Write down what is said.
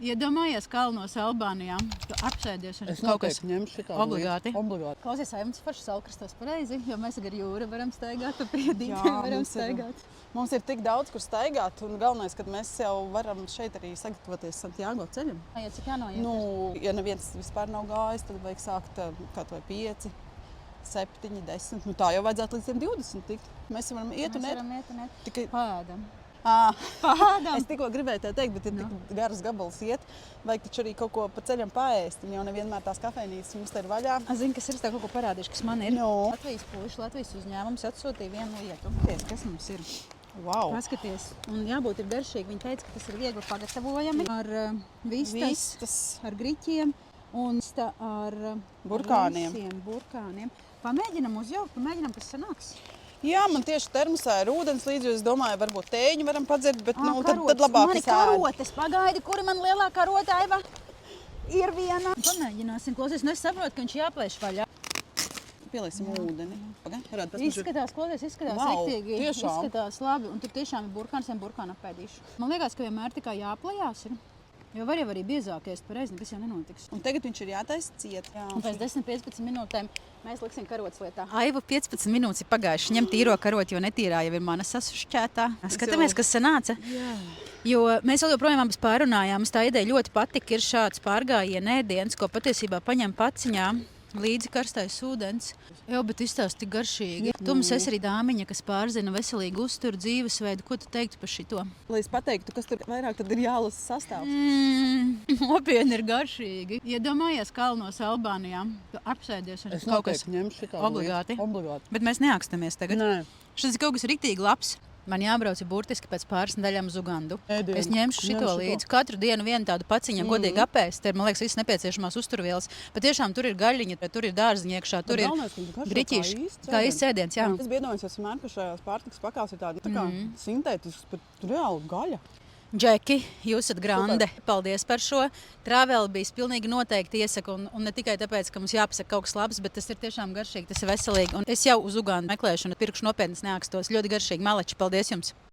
Iedomājies kalnos Albānijā, tu apsēdies un Es kaut kas noteikti ņemšu šitādu obligāti. lietu. Obligāti. Klausies, vai mums paši salkrastos pareizi, jo mēs gar jūru varam staigāt, pa priedītiem varam mums staigāt. Mums ir tik daudz, kur staigāt, un galvenais, ka mēs jau varam šeit arī sagatavoties Santiago ceļam. Ja cik jānoiet? Nu, ja neviens vispār nav gājis, tad vajag sākt kaut vai 5, 7, 10. Nu, tā jau vajadzētu līdz tiem 20 tikt. Mēs varam iet un Mēs iet. varam iet un iet. Tikai... Pādam. Es tikko gribēju te teikt, bet ir tik garas gabals iet. Vajag taču arī kaut ko pa ceļam paēst. Un jau nevienmēr tās kafejnīcas mums te ir vaļā. Es zinu, kas ir, es tev kaut ko parādīšu, kas man ir. No. Latvijas puiši, Latvijas uzņēmums atsūtīja vienu lietu. Kas mums ir? Wow. Paskaties. Un jābūt ir garšīgi. Viņi teica, ka tas ir viegli pagatavojami. Ar vistas, ar griķiem un ar Burkāniem. Burkāniem. Pamēģinam uzjaukt, pamēģinam, kas sanāks. Jā, man tieši termosā ir ūdens līdzi, es domāju, varbūt tēņu varam padzert, bet nu, tad Karotes. labāk Mani es ēdu. karotes, pagaidi, kuri man lielā karota, Aiva? Ir viena. Pamēģināsim, klausies, nu es saprotu, ka viņš jāplēš vaļā. Pieliesim ūdeni. Pagaid, varētu pasmažot. Izskatās, klausies, izskatās Wow, riktīgi. tiešām. Izskatās labi, un tur tiešām ir burkāns, un burkānu apēdīšu. Man liekas, ka vienmēr tikai jāplējās ir. Jo var jau arī biezāk ēst pareizi, nekas jau nenotiks. Un tagad viņš ir jātaisa ciet. Un pēc 10-15 minūtēm mēs liksim karotes lietā. Aiva 15 minūtes ir pagājuši. Ņem tīro karoti, jo netīrā jau ir mana sasušķētā. Skatāmies, kas sanāca. Jā. Jo mēs vēl joprojām abas pārunājām. Tā ideja ļoti patika. Ir šāds pārgājiena ēdiens, ko patiesībā paņem paciņā līdzi karstais ūdens. Jā, bet izstāsta tik garšīgi. Tu mums esi arī dāmiņa, kas pārzina veselīgu uzturu, dzīvesveidu. Ko tu teiktu par šito? Lai es pateiktu, kas tur vairāk tad ir jālasa sastāvs. Nopietni ir garšīgi. Iedomājies kalnos Albānijā. Tu apsēdies un Es kaut kas noteikti ņemšu šitādu obligāti. lietu. Obligāti. Bet mēs neākstamies tagad. Nē. Šis ir kaut kas riktīgi labs. Man jābrauc burtiski pēc pāris nedēļām uz Ugandu. Ēdienu. Es ņemšu šito līdzi. Katru dienu vienu tādu paciņu godīgi apēst. Te ir, man liekas, visas nepieciešamās uzturvielas. Bet tiešām tur ir gaļiņa, tur ir dārziņa iekšā, tur ir griķīši. Kā īsts ēdiens, jā. Es biedomājos, vienmēr, ka šajās pārtikas pakās ir tādi tā kā sintētisks, bet reāli gaļa. Džeki, jūs esat grande. Paldies par šo. Travel bijis pilnīgi noteikti iesaka. Un ne tikai tāpēc, ka mums jāpasaka kaut kas labs, bet tas ir tiešām garšīgi, tas ir veselīgi. Un es jau uz Ugandu meklēšu un pirkšu nopietnas neakstos. Ļoti garšīgi maleči. Paldies jums!